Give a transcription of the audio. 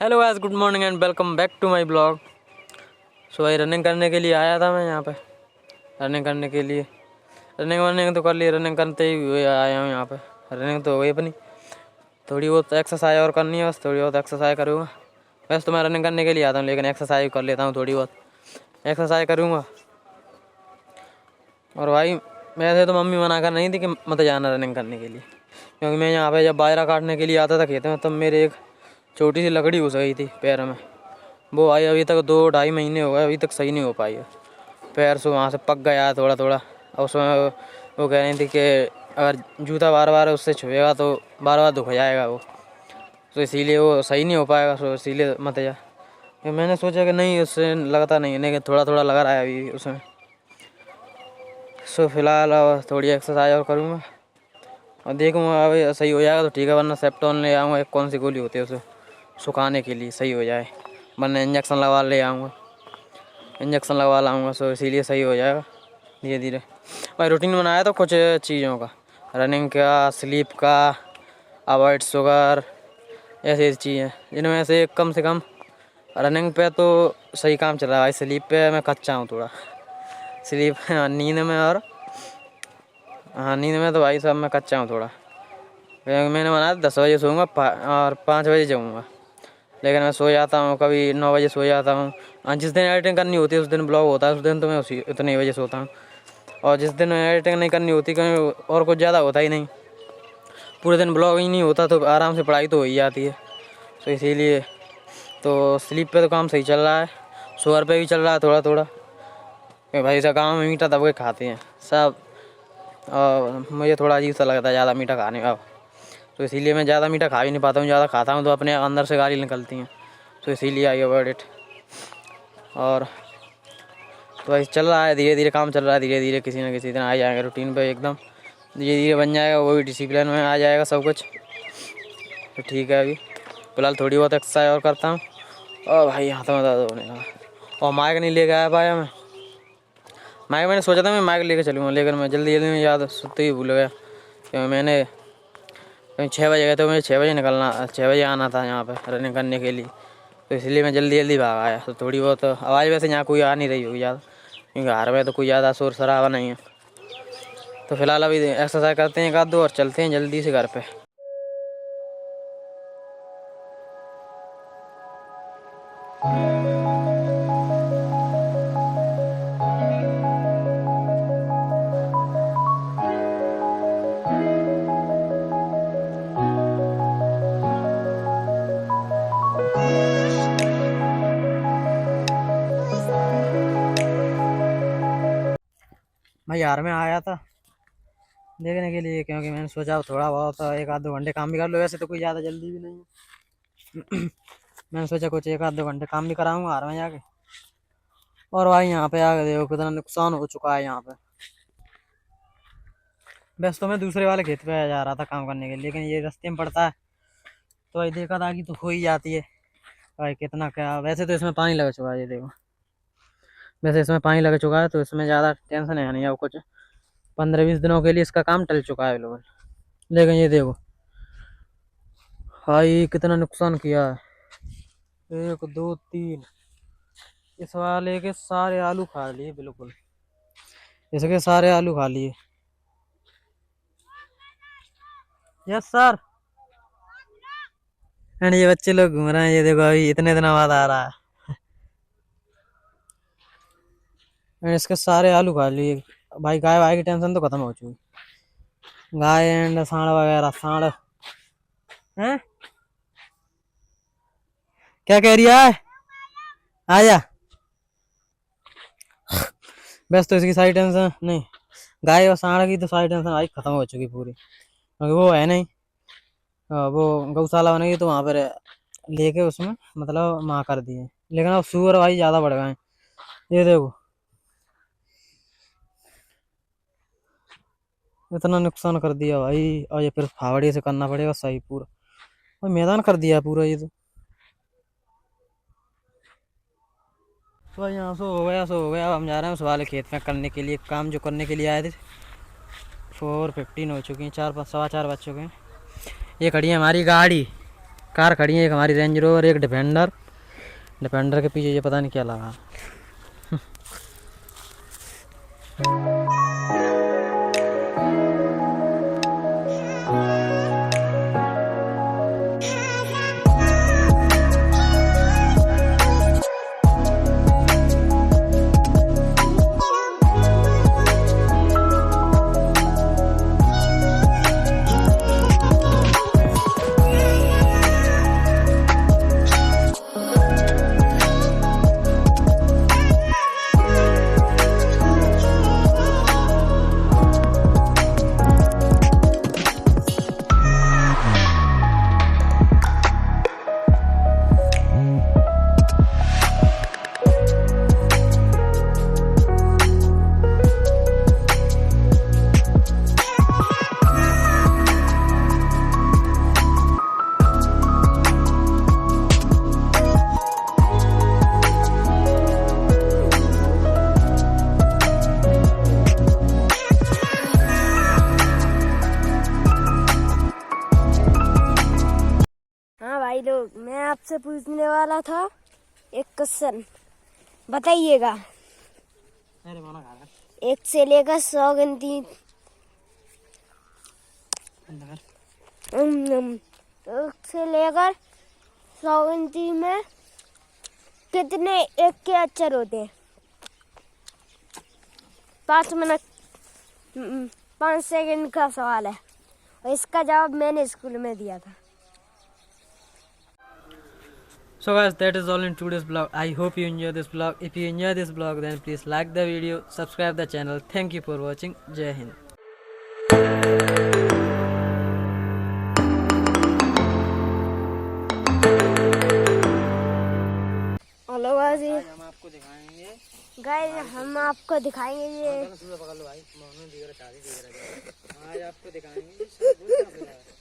Hello guys, good morning and welcome back to my blog. So भाई running करने के लिए आया था मैं यहाँ पे। रनिंग करने के लिए रनिंग तो कर ली, रनिंग करते ही आया हूँ यहाँ पे। रनिंग तो हो गई अपनी, थोड़ी बहुत एक्सरसाइज और करनी है, बस थोड़ी बहुत एक्सरसाइज करूँगा। वैसे तो मैं रनिंग करने के लिए आता हूँ, लेकिन एक्सरसाइज कर लेता हूँ, थोड़ी बहुत एक्सरसाइज करूँगा। और भाई वैसे तो मम्मी मना कर नहीं थी कि मत जाना रनिंग करने के लिए, क्योंकि मैं यहाँ पे जब बाजरा काटने के लिए आता था खेत में, तब मेरे एक छोटी सी लकड़ी घुस गई थी पैर में। वो आई अभी तक 2-2.5 महीने हो गए, अभी तक सही नहीं हो पाई है। पैर से वहाँ से पक गया है थोड़ा थोड़ा। और उसमें वो कह रही थी कि अगर जूता बार बार उससे छुएगा तो बार बार दुख जाएगा वो, तो इसीलिए वो सही नहीं हो पाएगा। सो इसीलिए मत जा। फिर मैंने सोचा कि नहीं, उससे लगता नहीं है, लेकिन थोड़ा थोड़ा लगा रहा है अभी उसमें। सो फिलहाल थोड़ी एक्सरसाइज और करूँगा और देखूँगा, अभी सही हो जाएगा तो ठीक है, वरना सेप्टोन ले आऊँगा। एक कौन सी गोली होती है उसे सुखाने के लिए, सही हो जाए, वरना इंजेक्शन लगवा ले आऊँगा, इंजेक्शन लगवा लाऊँगा। सो इसीलिए सही हो जाएगा धीरे धीरे। भाई रूटीन बनाया तो कुछ चीज़ों का, रनिंग का, स्लीप का, अवॉइड शुगर, ऐसी चीज़ें जिनमें से कम रनिंग पे तो सही काम चल रहा है भाई। स्लीप पे मैं कच्चा हूँ थोड़ा, स्लीप नींद में, और हाँ नींद में तो भाई साहब मैं कच्चा हूँ थोड़ा। मैंने बनाया 10 बजे सोऊंगा और 5 बजे जाऊँगा, लेकिन मैं सो जाता हूँ, कभी 9 बजे सो जाता हूँ। जिस दिन एडिटिंग करनी होती है, उस दिन ब्लॉग होता है, उस दिन तो मैं उसी उतने बजे सोता हूँ। और जिस दिन एडिटिंग नहीं करनी होती, कहीं और कुछ ज़्यादा होता ही नहीं, पूरे दिन ब्लॉग ही नहीं होता, तो आराम से पढ़ाई तो हो ही जाती है। तो इसीलिए तो स्लीप पे तो काम सही चल रहा है, शुगर पे भी चल रहा है थोड़ा थोड़ा, क्योंकि भाई साहब गाँव में मीठा दब के खाते हैं सब, और मुझे थोड़ा अजीब सा लगता है ज़्यादा मीठा खाने का। तो इसीलिए मैं ज़्यादा मीठा खा भी नहीं पाता हूँ, ज़्यादा खाता हूँ तो अपने अंदर से गाली निकलती हैं, तो इसीलिए आई अवॉइड इट। और तो भाई चल रहा है, धीरे धीरे काम चल रहा है, धीरे धीरे किसी न किसी दिन आ जाएगा रूटीन पे, एकदम धीरे धीरे बन जाएगा, वो भी डिसिप्लिन में आ जाएगा सब कुछ। तो ठीक है, अभी फिलहाल थोड़ी बहुत एक्सरसाइज और करता हूँ। और भाई हाथों में दर्द होने लगा, और माइक नहीं लेके आया पाया मैं। माइक मैंने सोचा था मैं माइक लेके चलूँगा, लेकिन मैं जल्दी जल्दी में याद सुनते ही भूल गया, क्योंकि मैंने कहीं 6 बजे गए, तो मुझे 6 बजे निकलना, 6 बजे आना था यहाँ पे रनिंग करने के लिए। तो इसलिए मैं जल्दी जल्दी भाग आया। तो थोड़ी बहुत आवाज़ वैसे यहाँ कोई आ नहीं रही होगी ज़्यादा, क्योंकि घर में तो कोई ज़्यादा शोर शराबा नहीं है। तो फिलहाल अभी एक्सरसाइज करते हैं एक आध दो और चलते हैं जल्दी से घर पे। मैं यार में आया था देखने के लिए, क्योंकि मैंने सोचा थोड़ा बहुत एक आध दो घंटे काम भी कर लो। वैसे तो कोई ज़्यादा जल्दी भी नहीं है। मैंने सोचा कुछ एक आध दो घंटे काम भी कराऊंगा हार में जाके। और भाई यहाँ पे आके देखो कितना नुकसान हो चुका है यहाँ पे। वैसे तो मैं दूसरे वाले खेत पे जा रहा था काम करने के लिए, लेकिन ये रास्ते में पड़ता है, तो भाई देखा था कि तो हो ही जाती है। भाई कितना क्या, वैसे तो इसमें पानी लग चुका है, ये देखो, वैसे इसमें पानी लग चुका है, तो इसमें ज़्यादा टेंशन है नहीं। अब कुछ 15-20 दिनों के लिए इसका काम टल चुका है बिल्कुल। लेकिन ये देखो भाई कितना नुकसान किया है, 1 2 3, इस वाले के सारे आलू खा लिए बिल्कुल, इसके सारे आलू खा लिए। Yes sir. एंड ये बच्चे लोग घूम रहे हैं, ये देखो अभी इतने दिनों बाद आ रहा है। एंड इसके सारे आलू खा लिए भाई। गाय वाय की टेंशन तो खत्म हो चुकी, गाय एंड सांड वगैरह। सांड हैं, क्या कह रही है, आजा। बस तो इसकी सारी टेंशन नहीं, गाय और सांड की तो सारी टेंशन भाई खत्म हो चुकी पूरी, क्योंकि वो है नहीं। वो गौशाला बनेगी तो वहाँ पर लेके उसमें मतलब माँ कर दिए, लेकिन अब सुअर भाई ज़्यादा बढ़ गए हैं। ये देखो इतना नुकसान कर दिया भाई, और ये फिर फावड़े से करना पड़ेगा सही पूरा, और मैदान कर दिया पूरा ये तो भाई यहाँ सो हो गया, सो हो गया। अब हम जा रहे हैं उस वाले खेत में करने के लिए काम जो करने के लिए आए थे। 4:15 हो चुकी हैं, 4 5 सवा 4 बज चुके हैं। ये खड़ी है हमारी गाड़ी, कार खड़ी है, एक हमारी रेंज रोवर, एक डिफेंडर। डिफेंडर के पीछे ये पता नहीं क्या लगा। हाँ भाई लोग, मैं आपसे पूछने वाला था एक क्वेश्चन, बताइएगा। एक से लेकर 100 गिनती, एक से लेकर 100 गिनती में कितने एक के अक्षर होते हैं? 5 मिनट 5 सेकंड का सवाल है और इसका जवाब मैंने स्कूल में दिया था। So guys, that is all in today's vlog. I hope you enjoy this vlog. If you enjoy this vlog, then please like the video, subscribe the channel. Thank you for watching. Jai Hind. Hello guys, हम आपको दिखाएंगे। हम आपको दिखाएंगे ये पकड़ लो भाई, आज आपको दिखाएंगे।